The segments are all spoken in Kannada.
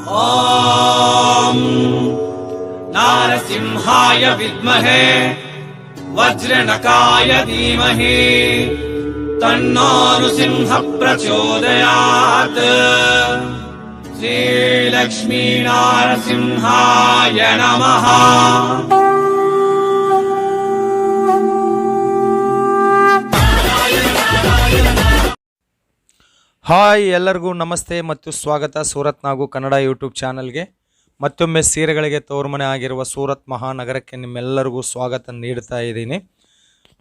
ॐ नारसिंहाय विद्महे वज्रनकाय धीमहि तन्नो नृसिंहः प्रचोदयात्। श्रीलक्ष्मी नारसिंहाय नमः। ಹಾಯ್, ಎಲ್ಲರಿಗೂ ನಮಸ್ತೆ ಮತ್ತು ಸ್ವಾಗತ ಸೂರತ್ ನಾಗು ಕನ್ನಡ ಯೂಟ್ಯೂಬ್ ಚಾನಲ್ಗೆ. ಮತ್ತೊಮ್ಮೆ ಸೀರೆಗಳಿಗೆ ತೋರ್ಮನೆ ಆಗಿರುವ ಸೂರತ್ ಮಹಾನಗರಕ್ಕೆ ನಿಮ್ಮೆಲ್ಲರಿಗೂ ಸ್ವಾಗತ ನೀಡ್ತಾ ಇದ್ದೀನಿ.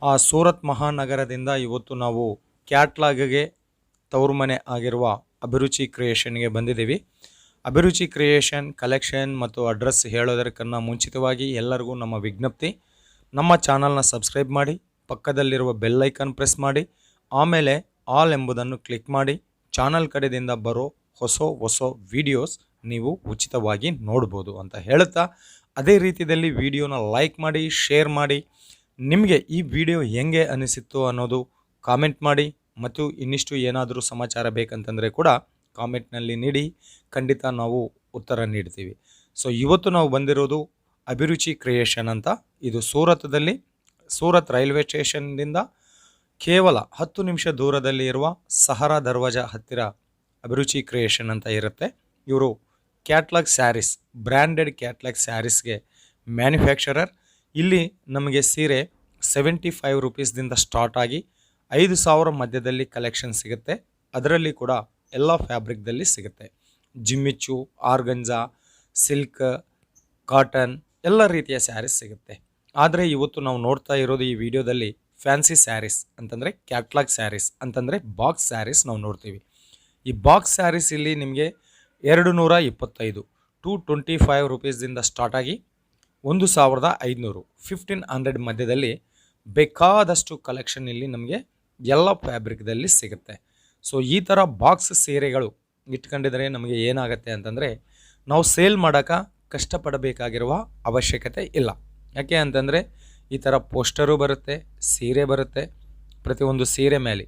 ಆ ಸೂರತ್ ಮಹಾನಗರದಿಂದ ಇವತ್ತು ನಾವು ಕ್ಯಾಟ್ಲಾಗ್ಗೆ ತೋರ್ಮನೆ ಆಗಿರುವ ಅಭಿರುಚಿ ಕ್ರಿಯೇಷನ್ಗೆ ಬಂದಿದ್ದೀವಿ. ಅಭಿರುಚಿ ಕ್ರಿಯೇಷನ್ ಕಲೆಕ್ಷನ್ ಮತ್ತು ಅಡ್ರೆಸ್ ಹೇಳೋದಕ್ಕಿಂತ ಮುಂಚಿತವಾಗಿ ಎಲ್ಲರಿಗೂ ನಮ್ಮ ವಿಜ್ಞಪ್ತಿ, ನಮ್ಮ ಚಾನಲ್ನ ಸಬ್ಸ್ಕ್ರೈಬ್ ಮಾಡಿ, ಪಕ್ಕದಲ್ಲಿರುವ ಬೆಲ್ ಐಕಾನ್ ಪ್ರೆಸ್ ಮಾಡಿ, ಆಮೇಲೆ ಆಲ್ ಎಂಬುದನ್ನು ಕ್ಲಿಕ್ ಮಾಡಿ ಚಾನಲ್ ಕಡೆಯಿಂದ ಬರೋ ಹೊಸ ವಿಡಿಯೋಸ್ ನೀವು ಉಚಿತವಾಗಿ ನೋಡ್ಬೋದು ಅಂತ ಹೇಳುತ್ತಾ, ಅದೇ ರೀತಿಯಲ್ಲಿ ವಿಡಿಯೋನ ಲೈಕ್ ಮಾಡಿ, ಶೇರ್ ಮಾಡಿ, ನಿಮಗೆ ಈ ವಿಡಿಯೋ ಹೆಂಗೆ ಅನಿಸಿತ್ತು ಅನ್ನೋದು ಕಾಮೆಂಟ್ ಮಾಡಿ, ಮತ್ತು ಇನ್ನಿಷ್ಟು ಏನಾದರೂ ಸಮಾಚಾರ ಬೇಕಂತಂದರೆ ಕೂಡ ಕಾಮೆಂಟ್ನಲ್ಲಿ ನೀಡಿ, ಖಂಡಿತ ನಾವು ಉತ್ತರ ನೀಡ್ತೀವಿ. ಸೊ ಇವತ್ತು ನಾವು ಬಂದಿರೋದು ಅಭಿರುಚಿ ಕ್ರಿಯೇಷನ್ ಅಂತ. ಇದು ಸೂರತ್ ರೈಲ್ವೆ ಸ್ಟೇಷನ್ನಿಂದ ಕೇವಲ 10 ನಿಮಿಷ ದೂರದಲ್ಲಿ ಇರುವ ಸಹರಾ ದರ್ವಾಜ ಹತ್ತಿರ ಅಭಿರುಚಿ ಕ್ರಿಯೇಷನ್ ಅಂತ ಇರುತ್ತೆ. ಇವರು ಕ್ಯಾಟ್ಲಾಗ್ ಸ್ಯಾರೀಸ್, ಬ್ರ್ಯಾಂಡೆಡ್ ಕ್ಯಾಟ್ಲಾಗ್ ಸ್ಯಾರೀಸ್ಗೆ ಮ್ಯಾನುಫ್ಯಾಕ್ಚರರ್. ಇಲ್ಲಿ ನಮಗೆ ಸೀರೆ 75 ರುಪೀಸ್ದಿಂದ ಸ್ಟಾರ್ಟ್ ಆಗಿ 5,000 ಮಧ್ಯದಲ್ಲಿ ಕಲೆಕ್ಷನ್ ಸಿಗುತ್ತೆ. ಅದರಲ್ಲಿ ಕೂಡ ಎಲ್ಲ ಫ್ಯಾಬ್ರಿಕ್ದಲ್ಲಿ ಸಿಗುತ್ತೆ. ಜಿಮ್ಮಿಚ್ಚು, ಆರ್ಗಂಜಾ, ಸಿಲ್ಕ್, ಕಾಟನ್ ಎಲ್ಲ ರೀತಿಯ ಸ್ಯಾರೀಸ್ ಸಿಗುತ್ತೆ. ಆದರೆ ಇವತ್ತು ನಾವು ನೋಡ್ತಾ ಇರೋದು ಈ ವಿಡಿಯೋದಲ್ಲಿ ಫ್ಯಾನ್ಸಿ ಸ್ಯಾರೀಸ್ ಅಂತಂದರೆ, ಕ್ಯಾಟ್ಲಾಗ್ ಸ್ಯಾರೀಸ್ ಅಂತಂದರೆ ಬಾಕ್ಸ್ ಸ್ಯಾರೀಸ್ ನಾವು ನೋಡ್ತೀವಿ. ಈ ಬಾಕ್ಸ್ ಸ್ಯಾರೀಸ್ ಇಲ್ಲಿ ನಿಮಗೆ 225 225 ರುಪೀಸ್ದಿಂದ ಸ್ಟಾರ್ಟ್ ಆಗಿ 1,500 1,500 ಮಧ್ಯದಲ್ಲಿ ಬೇಕಾದಷ್ಟು ಕಲೆಕ್ಷನ್ ಇಲ್ಲಿ ನಮಗೆ ಎಲ್ಲ ಫ್ಯಾಬ್ರಿಕ್ದಲ್ಲಿ ಸಿಗುತ್ತೆ. ಸೊ ಈ ಥರ ಬಾಕ್ಸ್ ಸೀರೆಗಳು ಇಟ್ಕೊಂಡಿದ್ರೆ ನಮಗೆ ಏನಾಗುತ್ತೆ ಅಂತಂದರೆ, ನಾವು ಸೇಲ್ ಮಾಡೋಕ್ಕೆ ಕಷ್ಟಪಡಬೇಕಾಗಿರುವ ಅವಶ್ಯಕತೆ ಇಲ್ಲ. ಯಾಕೆ ಅಂತಂದರೆ ಈ ಥರ ಪೋಸ್ಟರು ಬರುತ್ತೆ, ಸೀರೆ ಬರುತ್ತೆ, ಪ್ರತಿಯೊಂದು ಸೀರೆ ಮೇಲೆ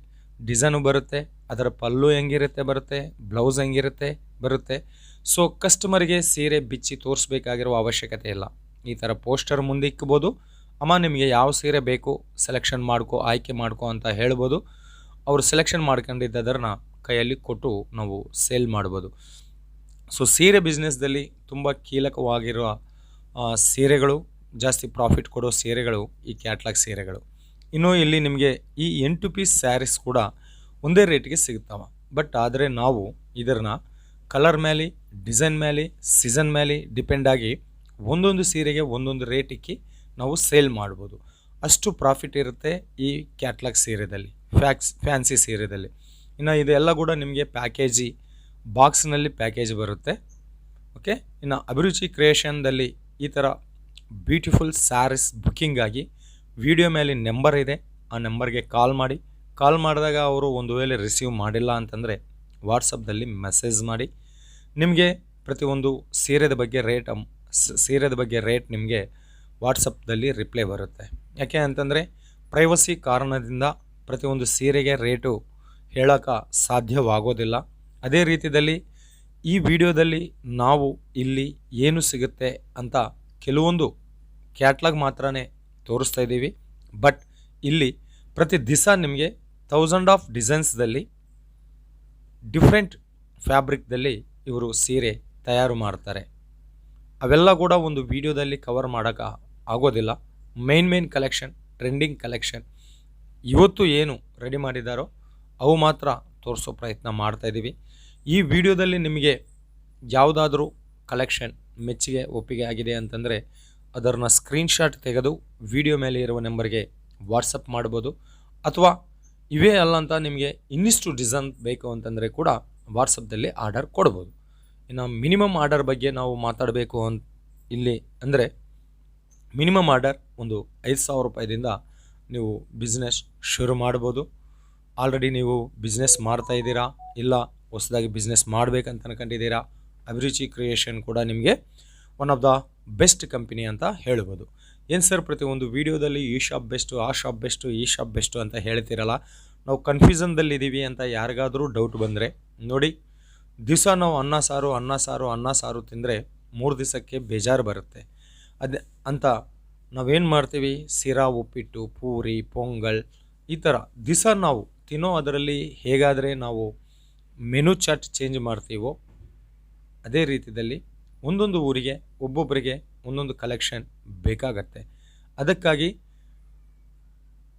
ಡಿಸೈನು ಬರುತ್ತೆ, ಅದರ ಪಲ್ಲು ಹೆಂಗಿರುತ್ತೆ ಬರುತ್ತೆ, ಬ್ಲೌಸ್ ಹೆಂಗಿರುತ್ತೆ ಬರುತ್ತೆ. ಸೊ ಕಸ್ಟಮರ್ಗೆ ಸೀರೆ ಬಿಚ್ಚಿ ತೋರಿಸ್ಬೇಕಾಗಿರುವ ಅವಶ್ಯಕತೆ ಇಲ್ಲ. ಈ ಥರ ಪೋಸ್ಟರ್ ಮುಂದೆ ಇಕ್ಬೋದು, ಅಮ್ಮ ನಿಮಗೆ ಯಾವ ಸೀರೆ ಬೇಕು ಸೆಲೆಕ್ಷನ್ ಮಾಡ್ಕೊ, ಆಯ್ಕೆ ಮಾಡ್ಕೊ ಅಂತ ಹೇಳ್ಬೋದು. ಅವರು ಸೆಲೆಕ್ಷನ್ ಮಾಡ್ಕೊಂಡಿದ್ದದನ್ನು ಕೈಯಲ್ಲಿ ಕೊಟ್ಟು ನಾವು ಸೇಲ್ ಮಾಡ್ಬೋದು. ಸೊ ಸೀರೆ ಬಿಸ್ನೆಸ್ದಲ್ಲಿ ತುಂಬ ಕೀಲಕವಾಗಿರುವ ಸೀರೆಗಳು, ಜಾಸ್ತಿ ಪ್ರಾಫಿಟ್ ಕೊಡೋ ಸೀರೆಗಳು ಈ ಕ್ಯಾಟ್ಲಾಗ್ ಸೀರೆಗಳು. ಇನ್ನು ಇಲ್ಲಿ ನಿಮಗೆ ಈ 8 ಪೀಸ್ ಸ್ಯಾರೀಸ್ ಕೂಡ ಒಂದೇ ರೇಟಿಗೆ ಸಿಗುತ್ತವೆ. ಬಟ್ ಆದರೆ ನಾವು ಇದನ್ನು ಕಲರ್ ಮೇಲೆ, ಡಿಸೈನ್ ಮೇಲೆ, ಸೀಸನ್ ಮೇಲೆ ಡಿಪೆಂಡ್ ಆಗಿ ಒಂದೊಂದು ಸೀರೆಗೆ ಒಂದೊಂದು ರೇಟಿಗೆ ನಾವು ಸೇಲ್ ಮಾಡ್ಬೋದು. ಅಷ್ಟು ಪ್ರಾಫಿಟ್ ಇರುತ್ತೆ ಈ ಕ್ಯಾಟ್ಲಾಗ್ ಸೀರೆದಲ್ಲಿ, ಫ್ಯಾನ್ಸಿ ಸೀರೆದಲ್ಲಿ. ಇನ್ನು ಇದೆಲ್ಲ ಕೂಡ ನಿಮಗೆ ಪ್ಯಾಕೇಜಿ ಬಾಕ್ಸ್ನಲ್ಲಿ ಪ್ಯಾಕೇಜ್ ಬರುತ್ತೆ. ಓಕೆ, ಇನ್ನು ಅಭಿರುಚಿ ಕ್ರಿಯೇಷನ್ದಲ್ಲಿ ಈ ಥರ ಬ್ಯೂಟಿಫುಲ್ ಸ್ಯಾರೀಸ್ ಬುಕ್ಕಿಂಗ್ ಆಗಿ ವಿಡಿಯೋ ಮೇಲೆ ನಂಬರ್ ಇದೆ, ಆ ನಂಬರ್ಗೆ ಕಾಲ್ ಮಾಡಿ. ಕಾಲ್ ಮಾಡಿದಾಗ ಅವರು ಒಂದು ವೇಳೆ ರಿಸೀವ್ ಮಾಡಿಲ್ಲ ಅಂತಂದರೆ ವಾಟ್ಸಪ್ದಲ್ಲಿ ಮೆಸೇಜ್ ಮಾಡಿ. ನಿಮಗೆ ಪ್ರತಿಯೊಂದು ಸೀರೆದ ಬಗ್ಗೆ ರೇಟ್ ನಿಮಗೆ ವಾಟ್ಸಪ್ದಲ್ಲಿ ರಿಪ್ಲೈ ಬರುತ್ತೆ. ಯಾಕೆ ಅಂತಂದರೆ ಪ್ರೈವಸಿ ಕಾರಣದಿಂದ ಪ್ರತಿಯೊಂದು ಸೀರೆಗೆ ರೇಟು ಹೇಳೋಕ್ಕೆ ಸಾಧ್ಯವಾಗೋದಿಲ್ಲ. ಅದೇ ರೀತಿಯಲ್ಲಿ ಈ ವಿಡಿಯೋದಲ್ಲಿ ನಾವು ಇಲ್ಲಿ ಏನು ಸಿಗುತ್ತೆ ಅಂತ ಕೆಲವೊಂದು ಕ್ಯಾಟ್ಲಾಗ್ ಮಾತ್ರನೇ ತೋರಿಸ್ತಾ ಇದ್ದೀವಿ. ಬಟ್ ಇಲ್ಲಿ ಪ್ರತಿ ದಿವಸ ನಿಮಗೆ 1000 ಆಫ್ ಡಿಸೈನ್ಸ್ದಲ್ಲಿ ಡಿಫ್ರೆಂಟ್ ಫ್ಯಾಬ್ರಿಕ್ದಲ್ಲಿ ಇವರು ಸೀರೆ ತಯಾರು ಮಾಡ್ತಾರೆ. ಅವೆಲ್ಲ ಕೂಡ ಒಂದು ವಿಡಿಯೋದಲ್ಲಿ ಕವರ್ ಮಾಡೋಕ್ಕೆ ಆಗೋದಿಲ್ಲ. ಮೇನ್ ಕಲೆಕ್ಷನ್, ಟ್ರೆಂಡಿಂಗ್ ಕಲೆಕ್ಷನ್ ಇವತ್ತು ಏನು ರೆಡಿ ಮಾಡಿದ್ದಾರೋ ಅವು ಮಾತ್ರ ತೋರಿಸೋ ಪ್ರಯತ್ನ ಮಾಡ್ತಾಯಿದ್ದೀವಿ. ಈ ವಿಡಿಯೋದಲ್ಲಿ ನಿಮಗೆ ಯಾವುದಾದ್ರೂ ಕಲೆಕ್ಷನ್ ಮೆಚ್ಚುಗೆ ಒಪ್ಪಿಗೆ ಆಗಿದೆ ಅಂತಂದರೆ ಅದನ್ನು ಸ್ಕ್ರೀನ್ಶಾಟ್ ತೆಗೆದು ವಿಡಿಯೋ ಮೇಲೆ ಇರುವ ನಂಬರ್ಗೆ ವಾಟ್ಸಪ್ ಮಾಡ್ಬೋದು. ಅಥವಾ ಇವೇ ಅಲ್ಲ ಅಂತ ನಿಮಗೆ ಇನ್ನಿಷ್ಟು ಡಿಸೈನ್ ಬೇಕು ಅಂತಂದರೆ ಕೂಡ ವಾಟ್ಸಪ್ದಲ್ಲಿ ಆರ್ಡರ್ ಕೊಡ್ಬೋದು. ಇನ್ನು ಮಿನಿಮಮ್ ಆರ್ಡರ್ ಬಗ್ಗೆ ನಾವು ಮಾತಾಡಬೇಕು ಇಲ್ಲಿ ಅಂದರೆ, ಮಿನಿಮಮ್ ಆರ್ಡರ್ ಒಂದು 5,000 ರೂಪಾಯಿದಿಂದ ನೀವು ಬಿಸ್ನೆಸ್ ಶುರು ಮಾಡ್ಬೋದು. ಆಲ್ರೆಡಿ ನೀವು ಬಿಸ್ನೆಸ್ ಮಾಡ್ತಾಯಿದ್ದೀರಾ, ಇಲ್ಲ ಹೊಸದಾಗಿ ಬಿಸ್ನೆಸ್ ಮಾಡಬೇಕಂತ ಅನ್ಕೊಂಡಿದ್ದೀರಾ, ಅಭಿರುಚಿ ಕ್ರಿಯೇಷನ್ ಕೂಡ ನಿಮಗೆ one of the best company ಅಂತ ಹೇಳ್ಬೋದು. ಏನು ಸರ್ ಪ್ರತಿಯೊಂದು ವೀಡಿಯೋದಲ್ಲಿ ಈ ಶಾಪ್ ಬೆಸ್ಟು, ಆ ಶಾಪ್ ಬೆಸ್ಟು, ಈ ಶಾಪ್ ಬೆಸ್ಟು ಅಂತ ಹೇಳ್ತಿರಲ್ಲ, ನಾವು ಕನ್ಫ್ಯೂಷನ್ದಲ್ಲಿದ್ದೀವಿ ಅಂತ ಯಾರಿಗಾದರೂ ಡೌಟ್ ಬಂದರೆ ನೋಡಿ, ದಿವಸ ನಾವು ಅನ್ನ ಸಾರು ತಿಂದರೆ 3 ದಿವಸಕ್ಕೆ ಬೇಜಾರು ಬರುತ್ತೆ. ಅದೇ ಅಂತ ನಾವೇನು ಮಾಡ್ತೀವಿ, ಸಿರಾ, ಉಪ್ಪಿಟ್ಟು, ಪೂರಿ, ಪೊಂಗಲ್ ಈ ಥರ ದಿವಸ ನಾವು ತಿನ್ನೋ ಅದರಲ್ಲಿ ಹೇಗಾದರೆ ನಾವು ಮೆನು ಚಾರ್ಟ್ ಚೇಂಜ್ ಮಾಡ್ತೀವೋ ಅದೇ ರೀತಿಯಲ್ಲಿ ಒಂದೊಂದು ಊರಿಗೆ ಒಬ್ಬೊಬ್ಬರಿಗೆ ಒಂದೊಂದು ಕಲೆಕ್ಷನ್ ಬೇಕಾಗತ್ತೆ. ಅದಕ್ಕಾಗಿ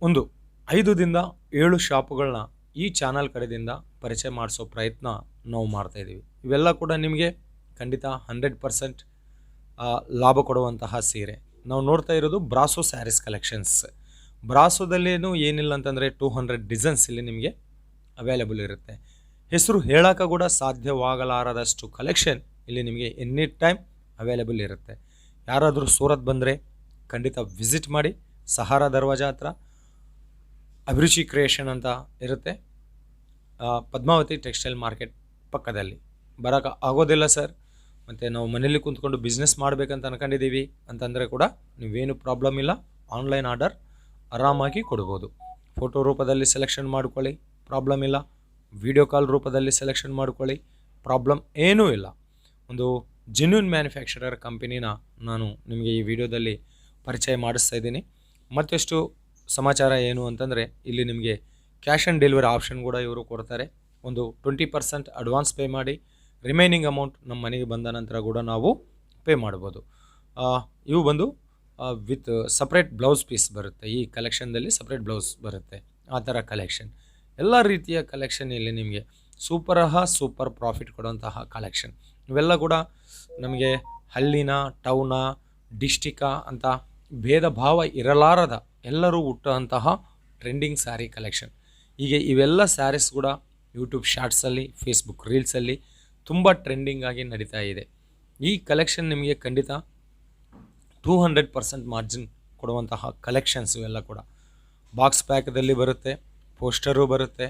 ಒಂದು 5ದಿಂದ 7 ಶಾಪುಗಳನ್ನ ಈ ಚಾನಲ್ ಕಡೆಯಿಂದ ಪರಿಚಯ ಮಾಡಿಸೋ ಪ್ರಯತ್ನ ನಾವು ಮಾಡ್ತಾಯಿದ್ದೀವಿ. ಇವೆಲ್ಲ ಕೂಡ ನಿಮಗೆ ಖಂಡಿತ 100% ಲಾಭ ಕೊಡುವಂತಹ ಸೀರೆ. ನಾವು ನೋಡ್ತಾ ಇರೋದು ಬ್ರಾಸೋ ಸ್ಯಾರೀಸ್ ಕಲೆಕ್ಷನ್ಸ್. ಬ್ರಾಸೋದಲ್ಲೇನು ಏನಿಲ್ಲ ಅಂತಂದರೆ 200 ಡಿಸೈನ್ಸ್ ಇಲ್ಲಿ ನಿಮಗೆ ಅವೈಲೇಬಲ್ ಇರುತ್ತೆ. ಹೆಸರು ಹೇಳೋಕೆ ಕೂಡ ಸಾಧ್ಯವಾಗಲಾರದಷ್ಟು ಕಲೆಕ್ಷನ್ ಇಲ್ಲಿ ನಿಮಗೆ ಎನಿ ಟೈಮ್ ಅವೈಲೇಬಲ್ ಇರುತ್ತೆ. ಯಾರಾದರೂ ಸೂರತ್ ಬಂದರೆ ಖಂಡಿತ ವಿಸಿಟ್ ಮಾಡಿ. ಸಹಾರಾ ದರ್ವಾಜಾ ಹತ್ರ ಅಭಿರುಚಿ ಕ್ರಿಯೇಷನ್ ಅಂತ ಇರುತ್ತೆ, ಪದ್ಮಾವತಿ ಟೆಕ್ಸ್ಟೈಲ್ ಮಾರ್ಕೆಟ್ ಪಕ್ಕದಲ್ಲಿ. ಬರೋಕೆ ಆಗೋದಿಲ್ಲ ಸರ್, ಮತ್ತು ನಾವು ಮನೇಲಿ ಕೂತ್ಕೊಂಡು ಬಿಸ್ನೆಸ್ ಮಾಡಬೇಕಂತ ಅನ್ಕೊಂಡಿದ್ದೀವಿ ಅಂತಂದರೆ ಕೂಡ ನೀವೇನು ಪ್ರಾಬ್ಲಮ್ ಇಲ್ಲ, ಆನ್ಲೈನ್ ಆರ್ಡರ್ ಆರಾಮಾಗಿ ಕೊಡ್ಬೋದು. ಫೋಟೋ ರೂಪದಲ್ಲಿ ಸೆಲೆಕ್ಷನ್ ಮಾಡ್ಕೊಳ್ಳಿ, ಪ್ರಾಬ್ಲಮ್ ಇಲ್ಲ. ವಿಡಿಯೋ ಕಾಲ್ ರೂಪದಲ್ಲಿ ಸೆಲೆಕ್ಷನ್ ಮಾಡ್ಕೊಳ್ಳಿ, ಪ್ರಾಬ್ಲಮ್ ಏನೂ ಇಲ್ಲ. ಒಂದು ಜೆನ್ಯೂನ್ ಮ್ಯಾನುಫ್ಯಾಕ್ಚರರ್ ಕಂಪನಿನ ನಾನು ನಿಮಗೆ ಈ ವಿಡಿಯೋದಲ್ಲಿ ಪರಿಚಯ ಮಾಡಿಸ್ತಾ ಇದ್ದೀನಿ. ಮತ್ತಷ್ಟು ಸಮಾಚಾರ ಏನು ಅಂತಂದರೆ ಇಲ್ಲಿ ನಿಮಗೆ ಕ್ಯಾಶ್ ಆನ್ ಡೆಲಿವರಿ ಆಪ್ಷನ್ ಕೂಡ ಇವರು ಕೊಡ್ತಾರೆ. ಒಂದು 20% ಅಡ್ವಾನ್ಸ್ ಪೇ ಮಾಡಿ ರಿಮೈನಿಂಗ್ ಅಮೌಂಟ್ ನಮ್ಮ ಮನೆಗೆ ಬಂದ ನಂತರ ಕೂಡ ನಾವು ಪೇ ಮಾಡ್ಬೋದು. ಇವು ಬಂದು ವಿತ್ ಸಪ್ರೇಟ್ ಬ್ಲೌಸ್ ಪೀಸ್ ಬರುತ್ತೆ. ಈ ಕಲೆಕ್ಷನ್ದಲ್ಲಿ ಸಪ್ರೇಟ್ ಬ್ಲೌಸ್ ಬರುತ್ತೆ. ಆ ಥರ ಕಲೆಕ್ಷನ್, ಎಲ್ಲ ರೀತಿಯ ಕಲೆಕ್ಷನ್ ಇಲ್ಲಿ ನಿಮಗೆ ಸೂಪರ್ ಪ್ರಾಫಿಟ್ ಕೊಡುವಂತಹ ಕಲೆಕ್ಷನ್. ಇವೆಲ್ಲ ಕೂಡ ನಮಗೆ ಹಳ್ಳಿನ, ಟೌನ, ಡಿಸ್ಟಿಕ ಅಂತ ಭೇದ ಭಾವ ಇರಲಾರದ ಎಲ್ಲರೂ ಹುಟ್ಟುವಂತಹ ಟ್ರೆಂಡಿಂಗ್ ಸ್ಯಾರಿ ಕಲೆಕ್ಷನ್. ಹೀಗೆ ಇವೆಲ್ಲ ಸ್ಯಾರೀಸ್ ಕೂಡ ಯೂಟ್ಯೂಬ್ ಶಾರ್ಟ್ಸಲ್ಲಿ, ಫೇಸ್ಬುಕ್ ರೀಲ್ಸಲ್ಲಿ ತುಂಬ ಟ್ರೆಂಡಿಂಗ್ ಆಗಿ ನಡೀತಾ ಇದೆ. ಈ ಕಲೆಕ್ಷನ್ ನಿಮಗೆ ಖಂಡಿತ 200% ಮಾರ್ಜಿನ್ ಕೊಡುವಂತಹ ಕಲೆಕ್ಷನ್ಸ್. ಇವೆಲ್ಲ ಕೂಡ ಬಾಕ್ಸ್ ಪ್ಯಾಕ್ದಲ್ಲಿ ಬರುತ್ತೆ, ಪೋಸ್ಟರು ಬರುತ್ತೆ,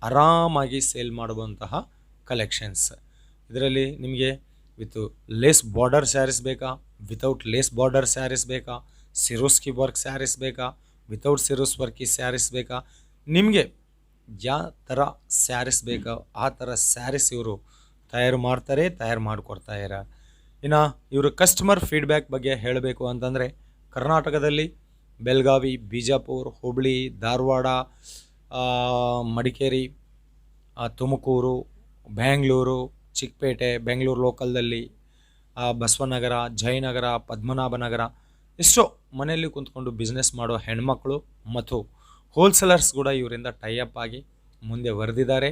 ಆರಾಮಾಗಿ ಸೇಲ್ ಮಾಡುವಂತಹ ಕಲೆಕ್ಷನ್ಸ್. ಇದರಲ್ಲಿ ನಿಮಗೆ ವಿತ್ ಲೇಸ್ ಬಾರ್ಡರ್ ಸ್ಯಾರೀಸ್ ಬೇಕಾ, ವಿತೌಟ್ ಲೇಸ್ ಬಾರ್ಡರ್ ಸ್ಯಾರೀಸ್ ಬೇಕಾ, ಸಿರೋಸ್ಕಿ ವರ್ಕ್ ಸ್ಯಾರೀಸ್ ಬೇಕಾ, ವಿತೌಟ್ ಸಿರೋಸ್ ವರ್ಕಿ ಸ್ಯಾರೀಸ್ ಬೇಕಾ, ನಿಮಗೆ ಯಾವ ಥರ ಸ್ಯಾರೀಸ್ ಬೇಕಾ ಆ ಥರ ಸ್ಯಾರೀಸ್ ಇವರು ತಯಾರು ಮಾಡಿಕೊಡ್ತಾರೆ. ಇನ್ನು ಇವರು ಕಸ್ಟಮರ್ ಫೀಡ್ಬ್ಯಾಕ್ ಬಗ್ಗೆ ಹೇಳಬೇಕು ಅಂತಂದರೆ ಕರ್ನಾಟಕದಲ್ಲಿ ಬೆಳಗಾವಿ, ಬಿಜಾಪುರ, ಹುಬ್ಬಳ್ಳಿ, ಧಾರವಾಡ, ಮಡಿಕೇರಿ, ತುಮಕೂರು, ಬೆಂಗಳೂರು, ಚಿಕ್ಕಪೇಟೆ, ಬೆಂಗಳೂರು ಲೋಕಲ್ದಲ್ಲಿ ಬಸವನಗರ, ಜಯನಗರ, ಪದ್ಮನಾಭನಗರ ಎಷ್ಟೋ ಮನೆಯಲ್ಲಿ ಕುಂತ್ಕೊಂಡು ಬಿಸ್ನೆಸ್ ಮಾಡೋ ಹೆಣ್ಮಕ್ಳು ಮತ್ತು ಹೋಲ್ಸೇಲರ್ಸ್ ಕೂಡ ಇವರಿಂದ ಟೈಅಪ್ ಆಗಿ ಮುಂದೆ ಬರೆದಿದ್ದಾರೆ.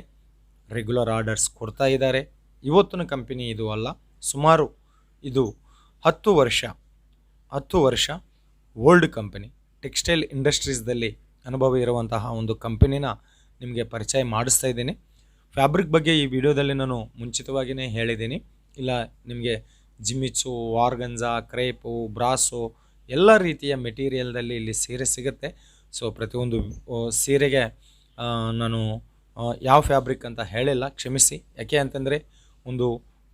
ರೆಗ್ಯುಲರ್ ಆರ್ಡರ್ಸ್ ಕೊಡ್ತಾ ಇದ್ದಾರೆ. ಇವತ್ತಿನ ಕಂಪನಿ ಇದು ಅಲ್ಲ, ಸುಮಾರು ಇದು 10 ವರ್ಷ ಓಲ್ಡ್ ಕಂಪನಿ. ಟೆಕ್ಸ್ಟೈಲ್ ಇಂಡಸ್ಟ್ರೀಸ್ದಲ್ಲಿ ಅನುಭವ ಇರುವಂತಹ ಒಂದು ಕಂಪನಿನ ನಿಮಗೆ ಪರಿಚಯ ಮಾಡಿಸ್ತಾ ಇದ್ದೀನಿ. ಫ್ಯಾಬ್ರಿಕ್ ಬಗ್ಗೆ ಈ ವಿಡಿಯೋದಲ್ಲಿ ನಾನು ಮುಂಚಿತವಾಗಿಯೇ ಹೇಳಿದ್ದೀನಿ. ಇಲ್ಲ ನಿಮಗೆ ಜಿಮಿಚು, ಆರ್ಗನ್ಜಾ, ಕ್ರೇಪು, ಬ್ರಾಸೋ ಎಲ್ಲ ರೀತಿಯ ಮೆಟೀರಿಯಲ್ದಲ್ಲಿ ಇಲ್ಲಿ ಸೀರೆ ಸಿಗುತ್ತೆ. ಸೊ ಪ್ರತಿಯೊಂದು ಸೀರೆಗೆ ನಾನು ಯಾವ ಫ್ಯಾಬ್ರಿಕ್ ಅಂತ ಹೇಳಿಲ್ಲ, ಕ್ಷಮಿಸಿ. ಯಾಕೆ ಅಂತಂದರೆ ಒಂದು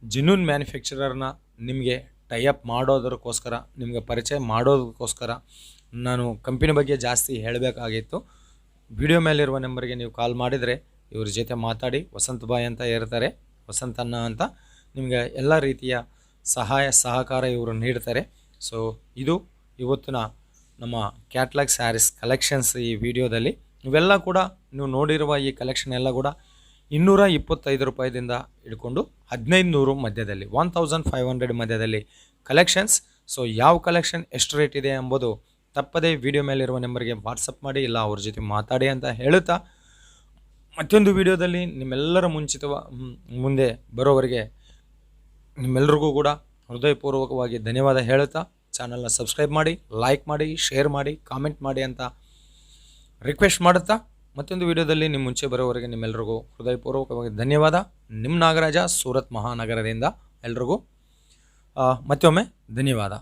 ಜೆನ್ಯೂನ್ ಮ್ಯಾನುಫ್ಯಾಕ್ಚರರ್ನ ನಿಮಗೆ ಟೈಅಪ್ ಮಾಡೋದಕ್ಕೋಸ್ಕರ, ನಿಮಗೆ ಪರಿಚಯ ಮಾಡೋದಕ್ಕೋಸ್ಕರ ನಾನು ಕಂಪನಿ ಬಗ್ಗೆ ಜಾಸ್ತಿ ಹೇಳಬೇಕಾಗಿತ್ತು. ವಿಡಿಯೋ ಮೇಲಿರುವ ನಂಬರ್ಗೆ ನೀವು ಕಾಲ್ ಮಾಡಿದರೆ ಇವ್ರ ಜೊತೆ ಮಾತಾಡಿ, ವಸಂತ್ ಬಾಯ್ ಅಂತ ಇರ್ತಾರೆ, ವಸಂತಣ್ಣ ಅಂತ, ನಿಮಗೆ ಎಲ್ಲ ರೀತಿಯ ಸಹಾಯ ಸಹಕಾರ ಇವರು ನೀಡ್ತಾರೆ. ಸೊ ಇದು ಇವತ್ತಿನ ನಮ್ಮ ಕ್ಯಾಟ್ಲಾಗ್ ಸ್ಯಾರೀಸ್ ಕಲೆಕ್ಷನ್ಸ್. ಈ ವಿಡಿಯೋದಲ್ಲಿ ಇವೆಲ್ಲ ಕೂಡ ನೀವು ನೋಡಿರುವ ಈ ಕಲೆಕ್ಷನ್ ಎಲ್ಲ ಕೂಡ 225 ರೂಪಾಯಿದಿಂದ ಹಿಡ್ಕೊಂಡು 1500 ಮಧ್ಯದಲ್ಲಿ, 1500 ಮಧ್ಯದಲ್ಲಿ ಕಲೆಕ್ಷನ್ಸ್. ಸೊ ಯಾವ ಕಲೆಕ್ಷನ್ ಎಷ್ಟು ರೇಟ್ ಇದೆ ಎಂಬುದು ತಪ್ಪದೇ ವಿಡಿಯೋ ಮೇಲಿರುವ ನಂಬರ್ಗೆ ವಾಟ್ಸಪ್ ಮಾಡಿ, ಇಲ್ಲ ಅವ್ರ ಜೊತೆ ಮಾತಾಡಿ ಅಂತ ಹೇಳುತ್ತಾ ಮತ್ತೊಂದು ವಿಡಿಯೋದಲ್ಲಿ ನಿಮ್ಮೆಲ್ಲರ ಮುಂದೆ ಬರೋವರೆಗೆ ನಿಮ್ಮೆಲ್ಲರಿಗೂ ಕೂಡ ಹೃದಯಪೂರ್ವಕವಾಗಿ ಧನ್ಯವಾದ ಹೇಳುತ್ತಾ, ಚಾನಲ್ನ ಸಬ್ಸ್ಕ್ರೈಬ್ ಮಾಡಿ, ಲೈಕ್ ಮಾಡಿ, ಶೇರ್ ಮಾಡಿ, ಕಾಮೆಂಟ್ ಮಾಡಿ ಅಂತ ರಿಕ್ವೆಸ್ಟ್ ಮಾಡುತ್ತಾ ಮತ್ತೊಂದು ವಿಡಿಯೋದಲ್ಲಿ ನಿಮ್ಮ ಮುಂಚೆ ಬರೋವರೆಗೆ ನಿಮ್ಮೆಲ್ಲರಿಗೂ ಹೃದಯಪೂರ್ವಕವಾಗಿ ಧನ್ಯವಾದ. ನಿಮ್ಮ ನಾಗರಾಜ, ಸೂರತ್ ಮಹಾನಗರದಿಂದ ಎಲ್ರಿಗೂ ಮತ್ತೊಮ್ಮೆ ಧನ್ಯವಾದ.